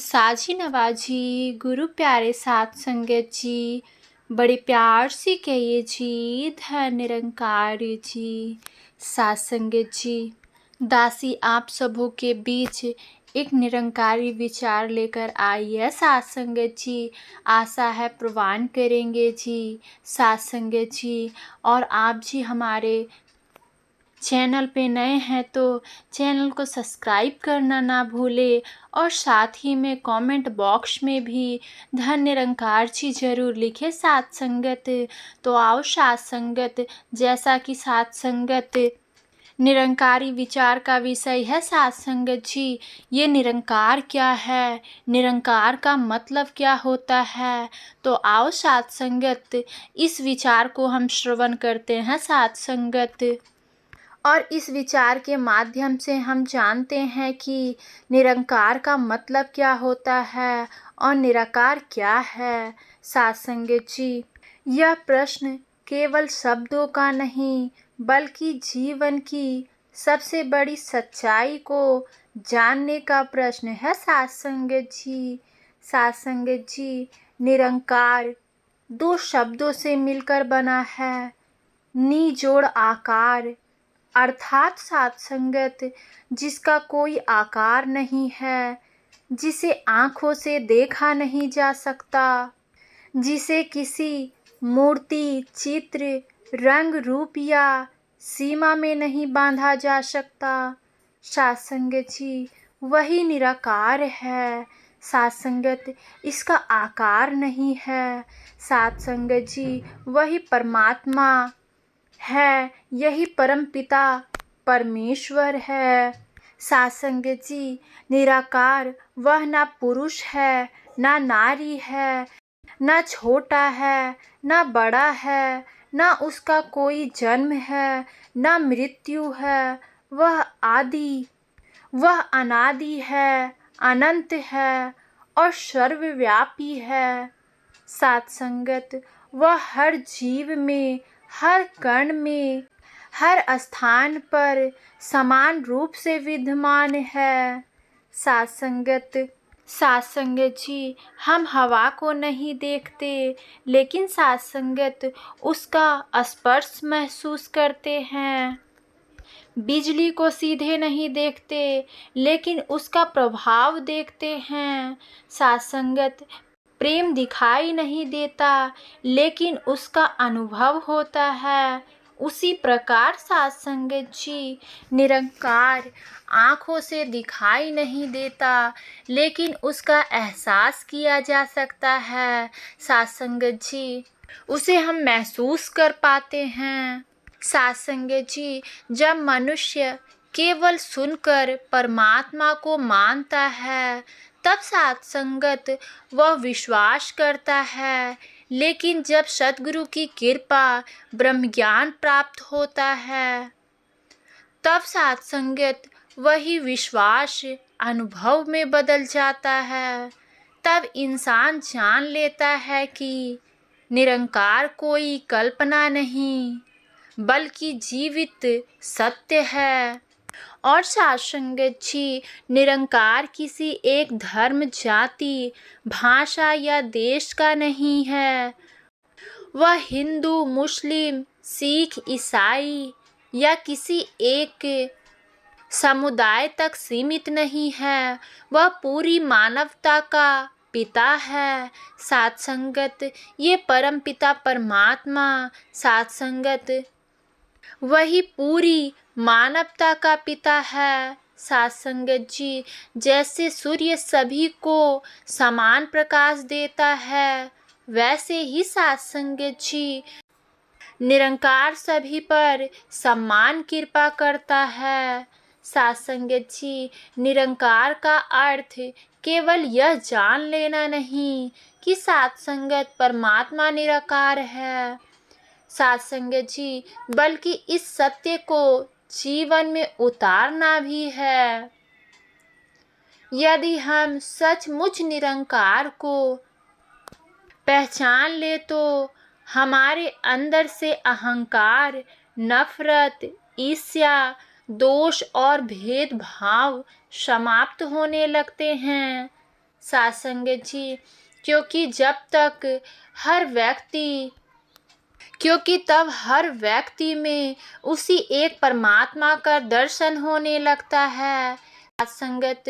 साजी नवाजी गुरु प्यारे साथ संगत जी, बड़े प्यार से कहिए जी धन निरंकार जी। साथ संगत जी, दासी आप सबों के बीच एक निरंकारी विचार लेकर आई है साथ संगत जी। आशा है प्रवान करेंगे जी साथ संगत जी। और आप जी हमारे चैनल पे नए हैं तो चैनल को सब्सक्राइब करना ना भूले और साथ ही में कमेंट बॉक्स में भी धन निरंकार जी ज़रूर लिखे साथ संगत। तो आओ साथ संगत, जैसा कि साथ संगत निरंकारी विचार का विषय है साथ संगत जी। ये निरंकार क्या है, निरंकार का मतलब क्या होता है, तो आओ साथ संगत इस विचार को हम श्रवण करते हैं साथ संगत। और इस विचार के माध्यम से हम जानते हैं कि निरंकार का मतलब क्या होता है और निराकार क्या है साथ संगत जी। यह प्रश्न केवल शब्दों का नहीं बल्कि जीवन की सबसे बड़ी सच्चाई को जानने का प्रश्न है साथ संगत जी। साथ संगत जी, निरंकार दो शब्दों से मिलकर बना है, नि जोड़ आकार, अर्थात साथ संगत जिसका कोई आकार नहीं है, जिसे आँखों से देखा नहीं जा सकता, जिसे किसी मूर्ति, चित्र, रंग रूप या सीमा में नहीं बांधा जा सकता। साथ संगत जी, वही निराकार है साथ संगत, इसका आकार नहीं है साथ संगत जी। वही परमात्मा है, यही परम पिता परमेश्वर है साथ संगत जी। निराकार वह ना पुरुष है ना नारी है, ना छोटा है ना बड़ा है, ना उसका कोई जन्म है ना मृत्यु है। वह आदि, वह अनादि है, अनंत है और सर्वव्यापी है साथ संगत। वह हर जीव में, हर कण में, हर स्थान पर समान रूप से विद्यमान है साथ संगत। साथ संगत जी, हम हवा को नहीं देखते लेकिन साथ संगत उसका स्पर्श महसूस करते हैं। बिजली को सीधे नहीं देखते लेकिन उसका प्रभाव देखते हैं साथ संगत। प्रेम दिखाई नहीं देता लेकिन उसका अनुभव होता है। उसी प्रकार साथ संगत जी, निरंकार आँखों से दिखाई नहीं देता लेकिन उसका एहसास किया जा सकता है साथ संगत जी। उसे हम महसूस कर पाते हैं साथ संगत जी। जब मनुष्य केवल सुनकर परमात्मा को मानता है तब साथ संगत वह विश्वास करता है, लेकिन जब सद्गुरु की कृपा ब्रह्म ज्ञान प्राप्त होता है तब साथ संगत वही विश्वास अनुभव में बदल जाता है। तब इंसान जान लेता है कि निरंकार कोई कल्पना नहीं बल्कि जीवित सत्य है। और साथ संगत जी, निरंकार किसी एक धर्म, जाति, भाषा या देश का नहीं है। वह हिंदू, मुस्लिम, सिख, ईसाई या किसी एक समुदाय तक सीमित नहीं है। वह पूरी मानवता का पिता है साथ संगत। ये परम पिता परमात्मा साथ संगत वही पूरी मानवता का पिता है साथ संगत जी। जैसे सूर्य सभी को समान प्रकाश देता है वैसे ही साथ संगत जी निरंकार सभी पर समान कृपा करता है साथ संगत जी। निरंकार का अर्थ केवल यह जान लेना नहीं कि साथ संगत परमात्मा निराकार है साथ संगत जी, बल्कि इस सत्य को जीवन में उतारना भी है। यदि हम सचमुच निरंकार को पहचान ले तो हमारे अंदर से अहंकार, नफरत, ईर्ष्या, दोष और भेदभाव समाप्त होने लगते हैं साथ संगत जी, क्योंकि तब हर व्यक्ति में उसी एक परमात्मा का दर्शन होने लगता है। साथ संगत,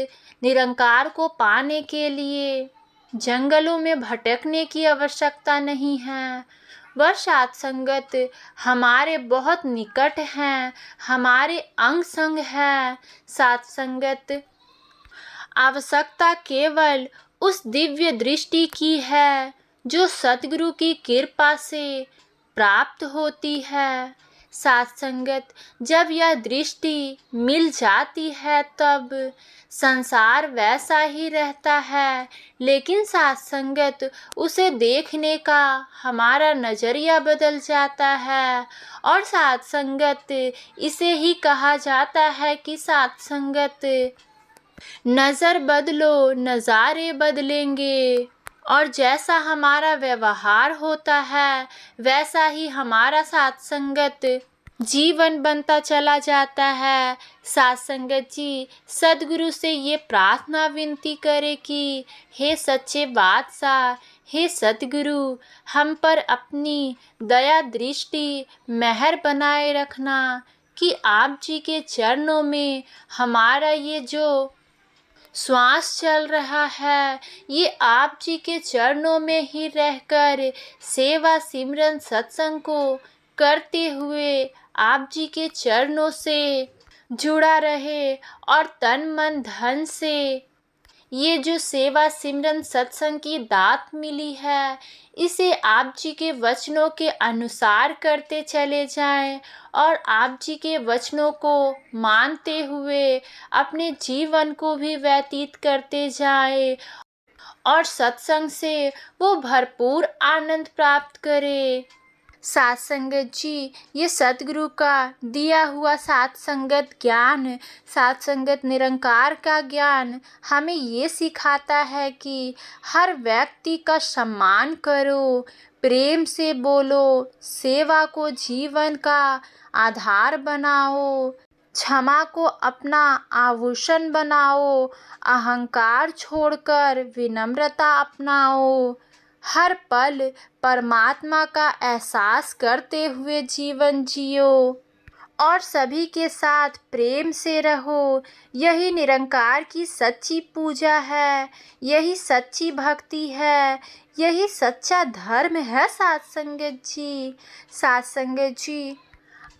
निरंकार को पाने के लिए जंगलों में भटकने की आवश्यकता नहीं है। वह साथ संगत हमारे बहुत निकट हैं, हमारे अंग संग है। साथ संगत, आवश्यकता केवल उस दिव्य दृष्टि की है जो सतगुरु की कृपा से प्राप्त होती है। साथ संगत, जब यह दृष्टि मिल जाती है तब संसार वैसा ही रहता है, लेकिन साथ संगत उसे देखने का हमारा नजरिया बदल जाता है। और साथ संगत, इसे ही कहा जाता है कि साथ संगत, नज़र बदलो नज़ारे बदलेंगे। और जैसा हमारा व्यवहार होता है वैसा ही हमारा साथ संगत जीवन बनता चला जाता है। साथ संगत जी, सद्गुरु से ये प्रार्थना विनती करे कि हे सच्चे बादशाह, हे सद्गुरु, हम पर अपनी दया दृष्टि मेहर बनाए रखना कि आप जी के चरणों में हमारा ये जो श्वास चल रहा है ये आप जी के चरणों में ही रहकर सेवा सिमरन सत्संग को करते हुए आप जी के चरणों से जुड़ा रहे। और तन मन धन से ये जो सेवा सिमरन सत्संग की दात मिली है इसे आप जी के वचनों के अनुसार करते चले जाएं और आप जी के वचनों को मानते हुए अपने जीवन को भी व्यतीत करते जाएं और सत्संग से वो भरपूर आनंद प्राप्त करे। साथ संगत जी, ये सतगुरु का दिया हुआ साथ संगत ज्ञान, साथ संगत निरंकार का ज्ञान हमें ये सिखाता है कि हर व्यक्ति का सम्मान करो, प्रेम से बोलो, सेवा को जीवन का आधार बनाओ, क्षमा को अपना आभूषण बनाओ, अहंकार छोड़कर विनम्रता अपनाओ, हर पल परमात्मा का एहसास करते हुए जीवन जियो और सभी के साथ प्रेम से रहो। यही निरंकार की सच्ची पूजा है, यही सच्ची भक्ति है, यही सच्चा धर्म है। साथ संगत जी, साथ संगत जी,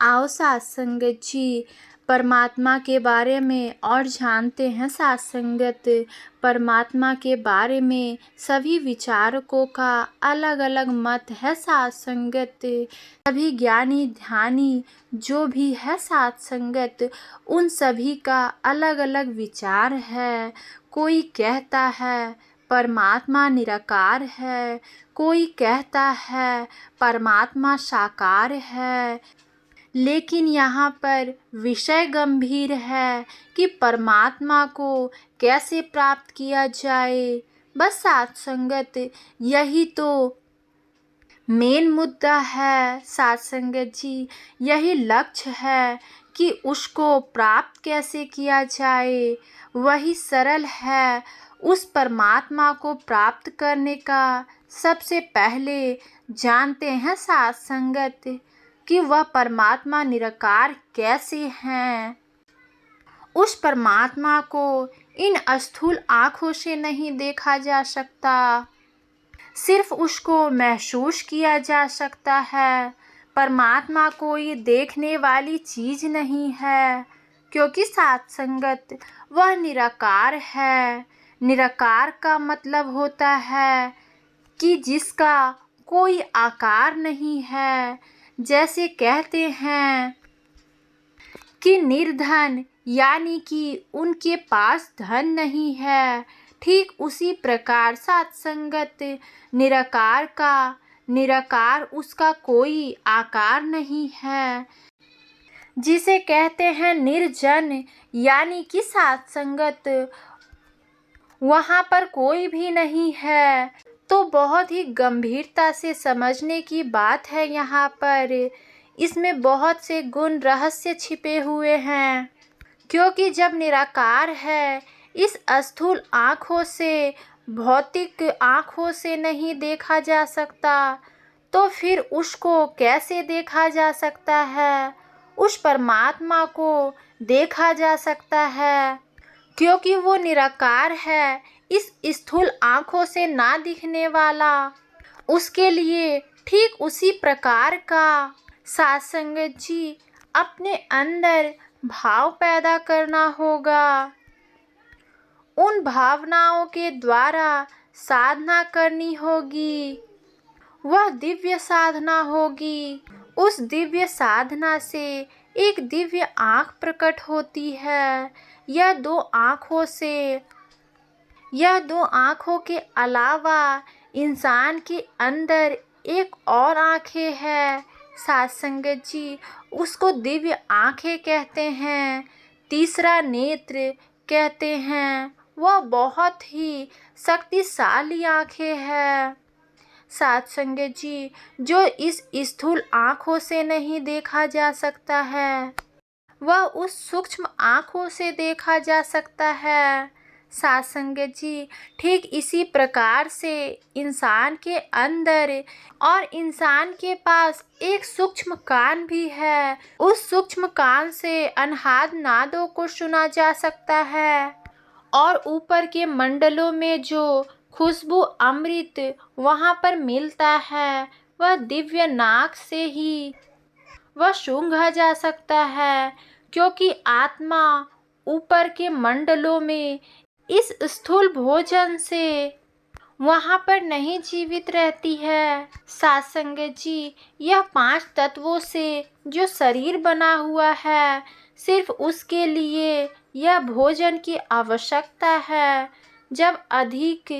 आओ साथ संगत जी, परमात्मा के बारे में और जानते हैं। साथ संगत, परमात्मा के बारे में सभी विचारकों का अलग अलग मत है। साथ संगत, सभी ज्ञानी ध्यानी जो भी है साथ संगत, उन सभी का अलग अलग विचार है। कोई कहता है परमात्मा निराकार है, कोई कहता है परमात्मा साकार है, लेकिन यहाँ पर विषय गंभीर है कि परमात्मा को कैसे प्राप्त किया जाए। बस साथ संगत, यही तो मेन मुद्दा है। साथ संगत जी, यही लक्ष्य है कि उसको प्राप्त कैसे किया जाए। वही सरल है। उस परमात्मा को प्राप्त करने का सबसे पहले जानते हैं साथ संगत कि वह परमात्मा निराकार कैसे हैं। उस परमात्मा को इन स्थूल आँखों से नहीं देखा जा सकता, सिर्फ उसको महसूस किया जा सकता है। परमात्मा कोई देखने वाली चीज़ नहीं है, क्योंकि साथ संगत वह निराकार है। निराकार का मतलब होता है कि जिसका कोई आकार नहीं है। जैसे कहते हैं कि निर्धन, यानी कि उनके पास धन नहीं है, ठीक उसी प्रकार साथ संगत निराकार उसका कोई आकार नहीं है। जिसे कहते हैं निर्जन, यानी कि साथ संगत वहाँ पर कोई भी नहीं है। तो बहुत ही गंभीरता से समझने की बात है। यहाँ पर इसमें बहुत से गुण रहस्य छिपे हुए हैं, क्योंकि जब निराकार है इस स्थूल आँखों से, भौतिक आँखों से नहीं देखा जा सकता, तो फिर उसको कैसे देखा जा सकता है? उस परमात्मा को देखा जा सकता है, क्योंकि वो निराकार है, इस स्थूल आँखों से ना दिखने वाला। उसके लिए ठीक उसी प्रकार का साथ संगत जी अपने अंदर भाव पैदा करना होगा। उन भावनाओं के द्वारा साधना करनी होगी, वह दिव्य साधना होगी। उस दिव्य साधना से एक दिव्य आँख प्रकट होती है। यह दो आँखों के अलावा इंसान के अंदर एक और आँखें हैं साथ संगत जी, उसको दिव्य आँखें कहते हैं, तीसरा नेत्र कहते हैं। वह बहुत ही शक्तिशाली आँखें हैं साथ संगत जी, जो इस स्थूल आँखों से नहीं देखा जा सकता है, वह उस सूक्ष्म आँखों से देखा जा सकता है साथ संगत जी। ठीक इसी प्रकार से इंसान के अंदर और इंसान के पास एक सूक्ष्म कान भी है। उस सूक्ष्म कान से अनहाद नादों को सुना जा सकता है, और ऊपर के मंडलों में जो खुशबू अमृत वहाँ पर मिलता है, वह दिव्य नाक से ही वह सूंघा जा सकता है, क्योंकि आत्मा ऊपर के मंडलों में इस स्थूल भोजन से वहाँ पर नहीं जीवित रहती है साथ संगत जी। यह 5 तत्वों से जो शरीर बना हुआ है, सिर्फ उसके लिए यह भोजन की आवश्यकता है। जब अधिक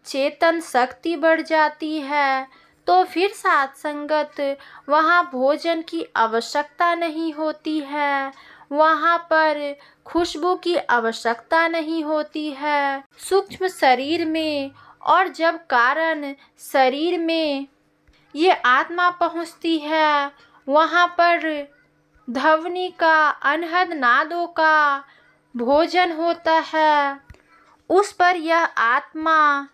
चेतन शक्ति बढ़ जाती है, तो फिर साथ संगत वहाँ भोजन की आवश्यकता नहीं होती है, वहाँ पर खुशबू की आवश्यकता नहीं होती है सूक्ष्म शरीर में। और जब कारण शरीर में ये आत्मा पहुँचती है, वहाँ पर ध्वनि का, अनहद नादों का भोजन होता है। उस पर यह आत्मा,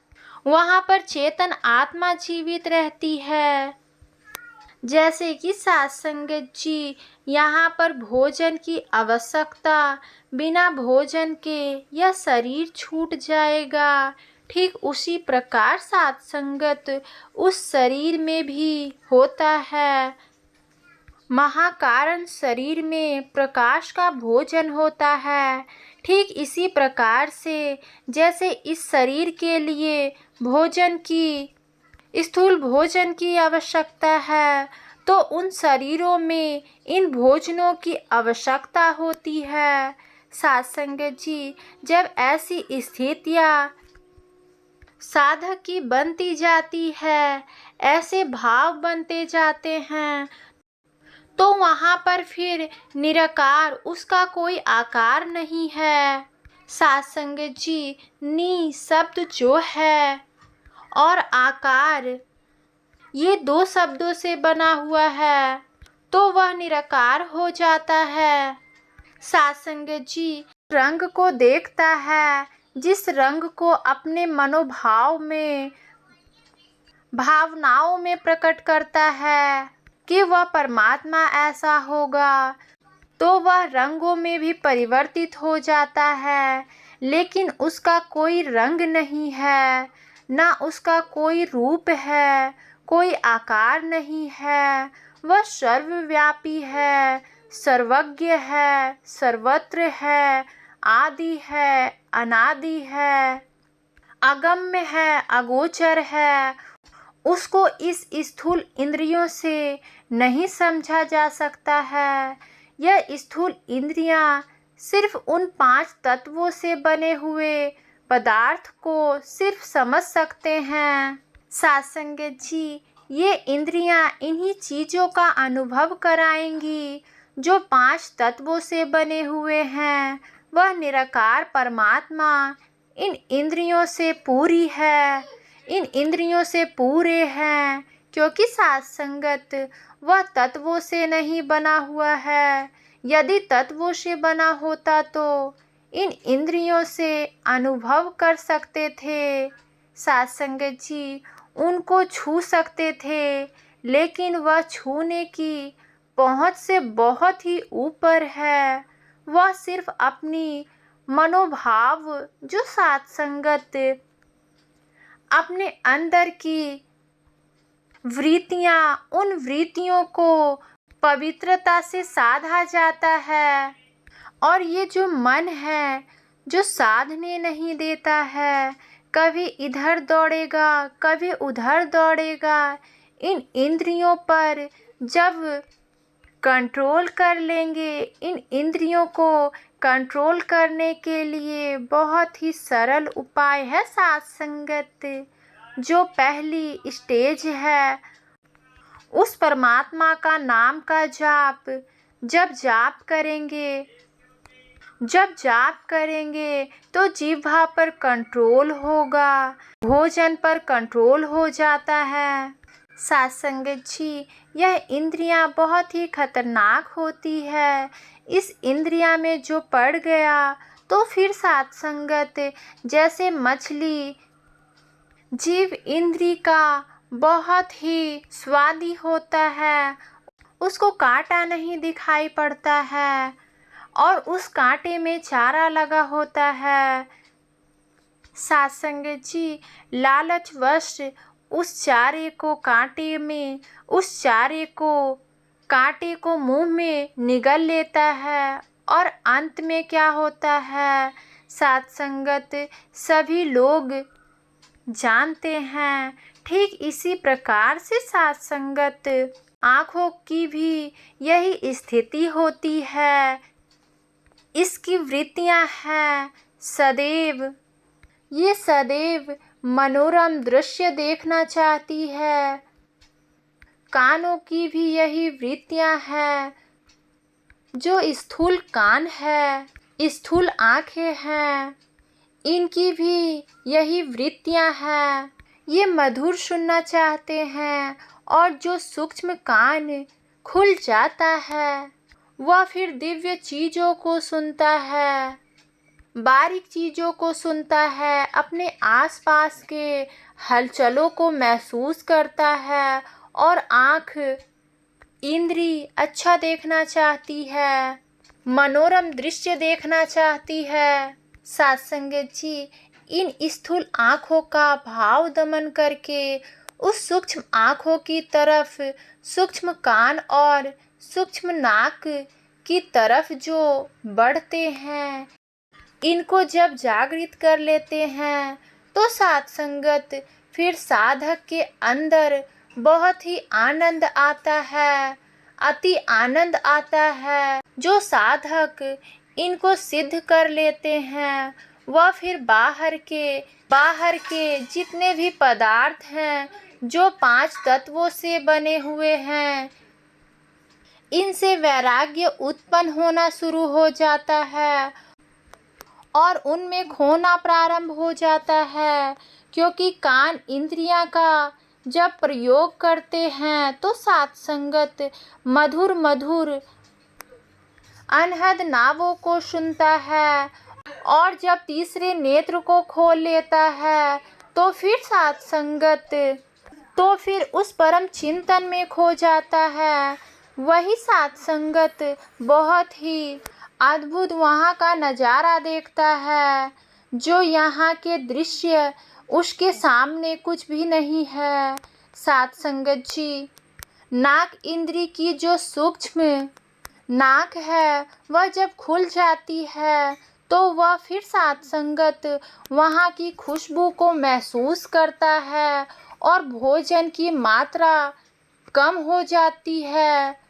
वहाँ पर चेतन आत्मा जीवित रहती है। जैसे कि साथ संगत जी, यहाँ पर भोजन की आवश्यकता, बिना भोजन के यह शरीर छूट जाएगा। ठीक उसी प्रकार साथ संगत उस शरीर में भी होता है। महाकारण शरीर में प्रकाश का भोजन होता है। ठीक इसी प्रकार से जैसे इस शरीर के लिए स्थूल भोजन की आवश्यकता है, तो उन शरीरों में इन भोजनों की आवश्यकता होती है साथ संगत जी। जब ऐसी स्थितियाँ साधक की बनती जाती है, ऐसे भाव बनते जाते हैं, तो वहाँ पर फिर निराकार, उसका कोई आकार नहीं है साथ संगत जी। नी शब्द जो है और आकार, ये 2 शब्दों से बना हुआ है, तो वह निराकार हो जाता है साथ संगत जी। रंग को देखता है, जिस रंग को अपने मनोभाव में, भावनाओं में प्रकट करता है कि वह परमात्मा ऐसा होगा, तो वह रंगों में भी परिवर्तित हो जाता है। लेकिन उसका कोई रंग नहीं है, ना उसका कोई रूप है, कोई आकार नहीं है। वह सर्वव्यापी है, सर्वज्ञ है, सर्वत्र है, आदि है, अनादि है, अगम्य है, अगोचर है। उसको इस स्थूल इंद्रियों से नहीं समझा जा सकता है। यह स्थूल इंद्रियां सिर्फ उन 5 तत्वों से बने हुए पदार्थ को सिर्फ समझ सकते हैं साथ संगत जी। ये इंद्रियां इन्हीं चीज़ों का अनुभव कराएंगी जो 5 तत्वों से बने हुए हैं। वह निराकार परमात्मा इन इंद्रियों से पूरी है, इन इंद्रियों से पूरे हैं, क्योंकि साथ संगत वह तत्वों से नहीं बना हुआ है। यदि तत्वों से बना होता तो इन इंद्रियों से अनुभव कर सकते थे। साथ संगत जी, उनको छू सकते थे, लेकिन वह छूने की पहुंच से बहुत ही ऊपर है। वह सिर्फ अपनी मनोभाव जो साथ संगत अपने अंदर की वृत्तियां, उन वृत्तियों को पवित्रता से साधा जाता है। और ये जो मन है जो साधने नहीं देता है, कभी इधर दौड़ेगा कभी उधर दौड़ेगा, इन इंद्रियों पर जब कंट्रोल कर लेंगे, इन इंद्रियों को कंट्रोल करने के लिए बहुत ही सरल उपाय है साथ संगत। जो पहली स्टेज है, उस परमात्मा का नाम का जाप जब जाप करेंगे तो जिह्वा पर कंट्रोल होगा, भोजन पर कंट्रोल हो जाता है। साथ संगत जी, यह इंद्रियां बहुत ही खतरनाक होती है। इस इंद्रिया में जो पड़ गया तो फिर साथ संगत जैसे मछली जीव इंद्री का बहुत ही स्वादी होता है, उसको कांटा नहीं दिखाई पड़ता है और उस कांटे में चारा लगा होता है। साथ संगत जी, लालचवश उस कांटे को मुंह में निगल लेता है और अंत में क्या होता है साथ संगत सभी लोग जानते हैं। ठीक इसी प्रकार से साथ संगत आँखों की भी यही स्थिति होती है। इसकी वृत्तियां हैं सदैव मनोरम दृश्य देखना चाहती है। कानों की भी यही वृत्तियां हैं। जो स्थूल कान है, स्थूल आँखें हैं, इनकी भी यही वृत्तियां हैं। ये मधुर सुनना चाहते हैं और जो सूक्ष्म कान खुल जाता है वह फिर दिव्य चीज़ों को सुनता है, बारीक चीज़ों को सुनता है, अपने आसपास के हलचलों को महसूस करता है और आँख इंद्री अच्छा देखना चाहती है, मनोरम दृश्य देखना चाहती है। साथ संगत जी, इन स्थूल आँखों का भाव दमन करके उस सूक्ष्म आँखों की तरफ, सूक्ष्म कान और सूक्ष्म नाक की तरफ जो बढ़ते हैं, इनको जब जागृत कर लेते हैं तो साथ संगत फिर साधक के अंदर बहुत ही आनंद आता है, अति आनंद आता है। जो साधक इनको सिद्ध कर लेते हैं वह फिर बाहर के जितने भी पदार्थ हैं जो 5 तत्वों से बने हुए हैं, इनसे वैराग्य उत्पन्न होना शुरू हो जाता है और उनमें खोना प्रारंभ हो जाता है। क्योंकि कान इंद्रियां का जब प्रयोग करते हैं तो साथ संगत मधुर मधुर अनहद नावों को सुनता है और जब तीसरे नेत्र को खोल लेता है तो फिर साथ संगत तो फिर उस परम चिंतन में खो जाता है। वही साथ संगत बहुत ही अद्भुत वहाँ का नज़ारा देखता है, जो यहाँ के दृश्य उसके सामने कुछ भी नहीं है। साथ संगत जी, नाक इंद्री की जो सूक्ष्म नाक है वह जब खुल जाती है तो वह फिर साथ संगत वहाँ की खुशबू को महसूस करता है और भोजन की मात्रा कम हो जाती है।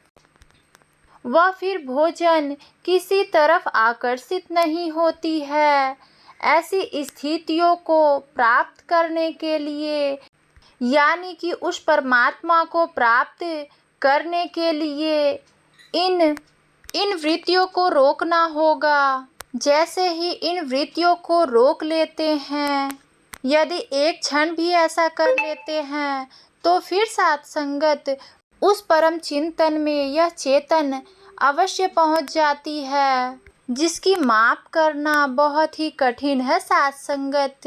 वह फिर भोजन किसी तरफ आकर्षित नहीं होती है। ऐसी स्थितियों को प्राप्त करने के लिए, यानी कि उस परमात्मा को प्राप्त करने के लिए इन वृत्तियों को रोकना होगा। जैसे ही इन वृत्तियों को रोक लेते हैं, यदि एक क्षण भी ऐसा कर लेते हैं तो फिर साथ संगत उस परम चिंतन में यह चेतन अवश्य पहुंच जाती है। जिसकी माप करना बहुत ही कठिन है साथ संगत।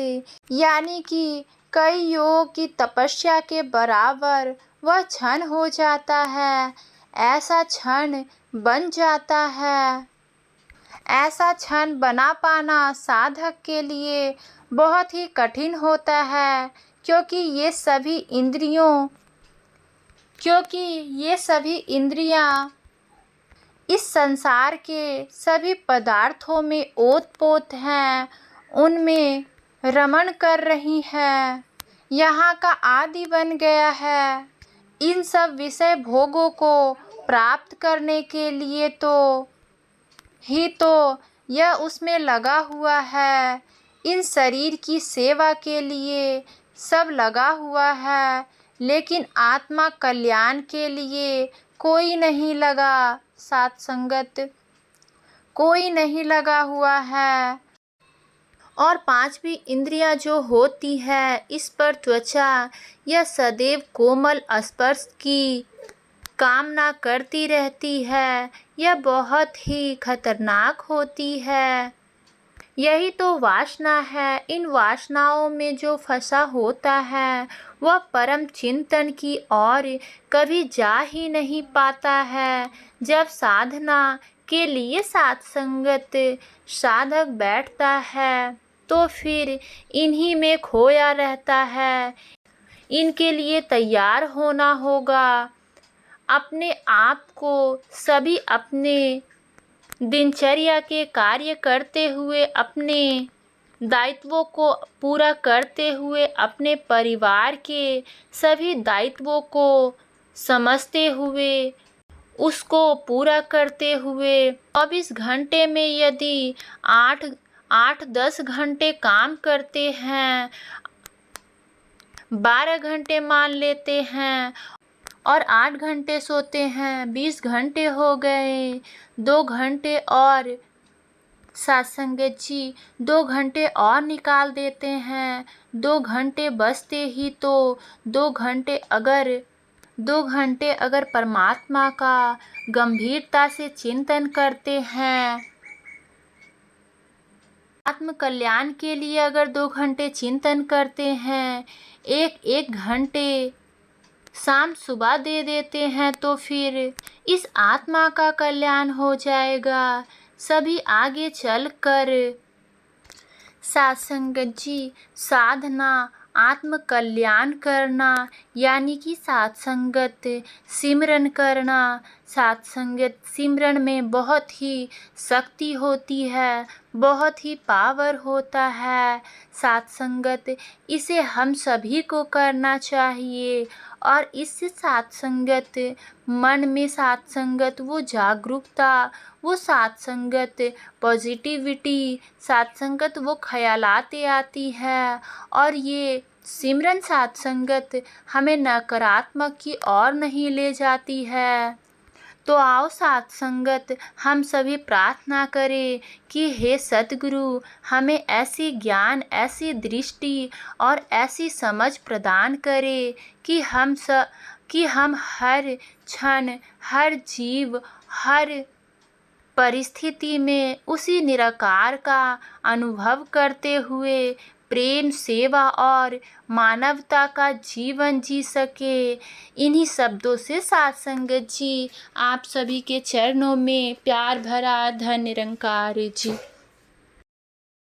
यानी कि कई योग की तपस्या के बराबर वह क्षण हो जाता है। ऐसा क्षण बन जाता है। ऐसा क्षण बना पाना साधक के लिए बहुत ही कठिन होता है, क्योंकि ये सभी इंद्रियां इस संसार के सभी पदार्थों में ओत-पोत हैं, उनमें रमण कर रही हैं, यहाँ का आदि बन गया है। इन सब विषय भोगों को प्राप्त करने के लिए तो यह उसमें लगा हुआ है। इन शरीर की सेवा के लिए सब लगा हुआ है, लेकिन आत्मा कल्याण के लिए कोई नहीं लगा साथ संगत, कोई नहीं लगा हुआ है। और पांचवी इंद्रियां जो होती है, इस पर त्वचा यह सदैव कोमल स्पर्श की कामना करती रहती है। यह बहुत ही खतरनाक होती है। यही तो वासना है। इन वासनाओं में जो फंसा होता है वह परम चिंतन की ओर कभी जा ही नहीं पाता है। जब साधना के लिए साथ संगत साधक बैठता है तो फिर इन्हीं में खोया रहता है। इनके लिए तैयार होना होगा। अपने आप को सभी अपने दिनचर्या के कार्य करते हुए, अपने दायित्वों को पूरा करते हुए, अपने परिवार के सभी दायित्वों को समझते हुए, उसको पूरा करते हुए 24 घंटे में यदि 8-10 घंटे काम करते हैं, 12 घंटे मान लेते हैं और 8 घंटे सोते हैं, 20 घंटे हो गए। 2 घंटे और सत्संगत जी 2 घंटे और निकाल देते हैं। 2 घंटे बचते ही तो 2 घंटे अगर परमात्मा का गंभीरता से चिंतन करते हैं, आत्म कल्याण के लिए अगर 2 घंटे चिंतन करते हैं, एक घंटे शाम सुबह दे देते हैं, तो फिर इस आत्मा का कल्याण हो जाएगा। सभी आगे चलकर सत्संगत जी साधना आत्म कल्याण करना यानी कि सत्संगत सिमरन करना। सत्संगत सिमरन में बहुत ही शक्ति होती है, बहुत ही पावर होता है सत्संगत। इसे हम सभी को करना चाहिए और इससे सत्संगत मन में सत्संगत वो जागरूकता, वो सत्संगत पॉजिटिविटी, सत्संगत वो ख्यालातें आती है और ये सिमरन सत्संगत हमें नकारात्मक की ओर नहीं ले जाती है। तो आओ सत्संगत हम सभी प्रार्थना करें कि हे सतगुरु हमें ऐसी ज्ञान, ऐसी दृष्टि और ऐसी समझ प्रदान करें कि हम हर क्षण, हर जीव, हर परिस्थिति में उसी निराकार का अनुभव करते हुए प्रेम, सेवा और मानवता का जीवन जी सके। इन्हीं शब्दों से सत्संगत जी आप सभी के चरणों में प्यार भरा धन्य निरंकार जी।